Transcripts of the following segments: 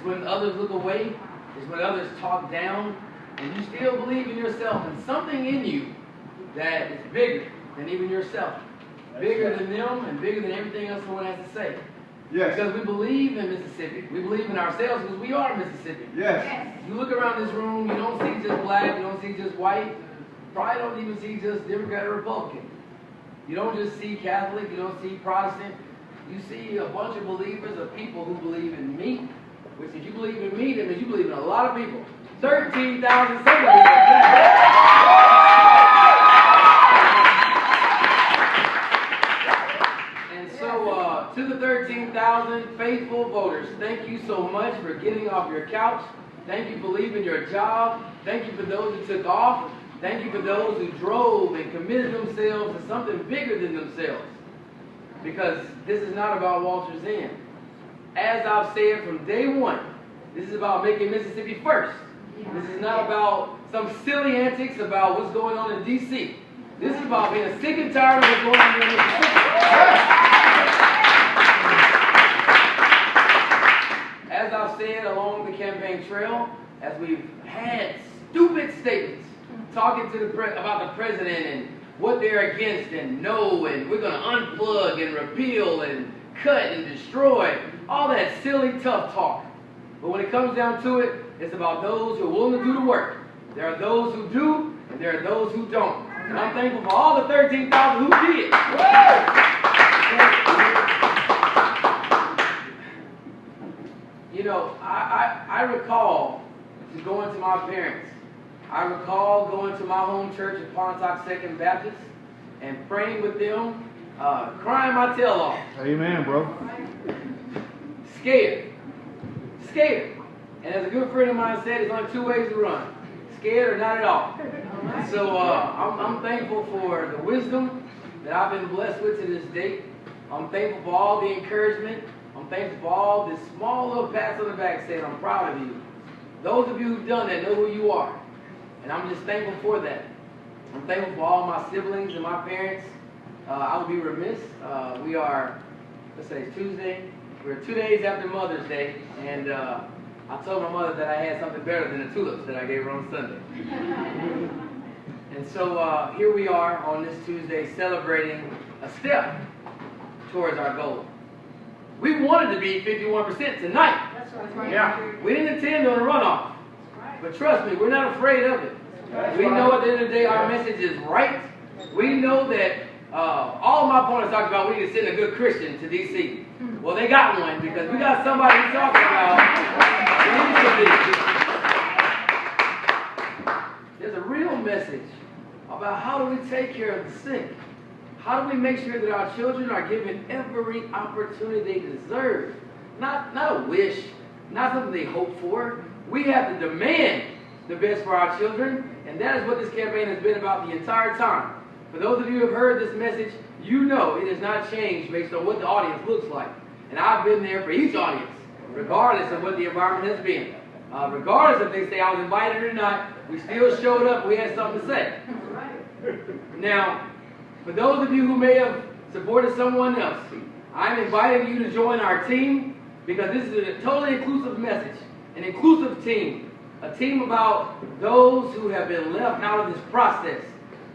It's when others look away. It's when others talk down. And you still believe in yourself and something in you that is bigger than even yourself. Bigger than them and bigger than everything else someone has to say. Yes. Because we believe in Mississippi. We believe in ourselves because we are Mississippi. Yes. You look around this room, you don't see just black, you don't see just white. Probably don't even see just Democrat or Republican. You don't just see Catholic, you don't see Protestant. You see a bunch of believers, of people who believe in me. Which if you believe in me, that means you believe in a lot of people. 13,000 some people. And so to the 13,000 faithful voters, thank you so much for getting off your couch. Thank you for leaving your job. Thank you for those who took off. Thank you for those who drove and committed themselves to something bigger than themselves. Because this is not about Walters Inn. As I've said from day one, this is about making Mississippi first. This is not about some silly antics about what's going on in D.C. This is about being sick and tired of what's going on in Mississippi. As I've said along the campaign trail, as we've had stupid statements talking to about the president and what they're against and no, and we're going to unplug and repeal and cut and destroy, all that silly tough talk. But when it comes down to it, it's about those who are willing to do the work. There are those who do, and there are those who don't. And I'm thankful for all the 13,000 who did. You know, I recall going to my parents. I recall going to my home church at Pontotoc Second Baptist and praying with them, crying my tail off. Amen, bro. Scared. Scared. And as a good friend of mine said, there's only two ways to run. Scared or not at all. So I'm thankful for the wisdom that I've been blessed with to this date. I'm thankful for all the encouragement. I'm thankful for all this small little pats on the back saying I'm proud of you. Those of you who've done that know who you are. And I'm just thankful for that. I'm thankful for all my siblings and my parents. I would be remiss. We are, let's say it's Tuesday. We're 2 days after Mother's Day. And I told my mother that I had something better than the tulips that I gave her on Sunday. And so here we are on this Tuesday celebrating a step towards our goal. We wanted to be 51% tonight. That's right. Yeah. We didn't intend on a runoff. But trust me, we're not afraid of it. We know at the end of the day our message is right. We know that all my opponents talked about we need to send a good Christian to D.C. Well, they got one because we got somebody who's talking about there's a real message about how do we take care of the sick. How do we make sure that our children are given every opportunity they deserve? Not a wish, not something they hope for. We have to demand the best for our children, and that is what this campaign has been about the entire time. For those of you who have heard this message, you know it has not changed based on what the audience looks like. And I've been there for each audience, regardless of what the environment has been. Regardless if they say I was invited or not, we still showed up, we had something to say. Now, for those of you who may have supported someone else, I'm inviting you to join our team because this is a totally inclusive message, an inclusive team, a team about those who have been left out of this process,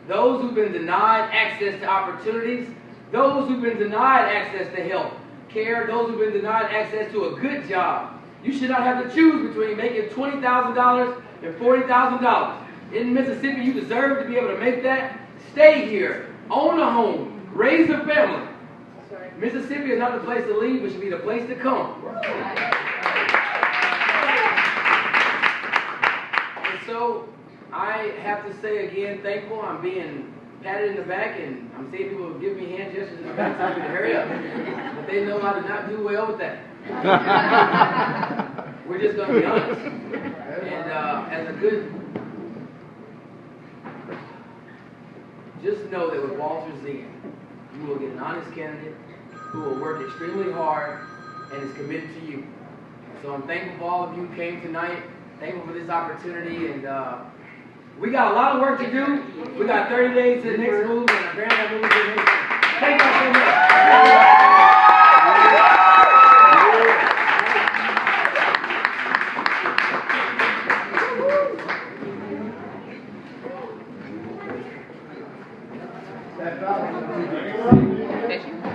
those who've been denied access to opportunities, those who've been denied access to health care, those who've been denied access to a good job. You should not have to choose between making $20,000 and $40,000. In Mississippi, you deserve to be able to make that. Stay here, own a home, raise a family. Mississippi is not the place to leave, it should be the place to come. And so, I have to say again, thankful. I'm being patted in the back, and I'm seeing people give me hand gestures in the back telling me to hurry up. But they know I did not do well with that. We're just going to be honest. And as a good, just know that with Walters Inn, you will get an honest candidate who will work extremely hard and is committed to you. So I'm thankful for all of you who came tonight. Thankful for this opportunity, and we got a lot of work to do. We got 30 days to the next move, and apparently that move to the next move. Thank you so much.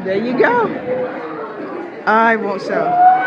There you go. I won't show.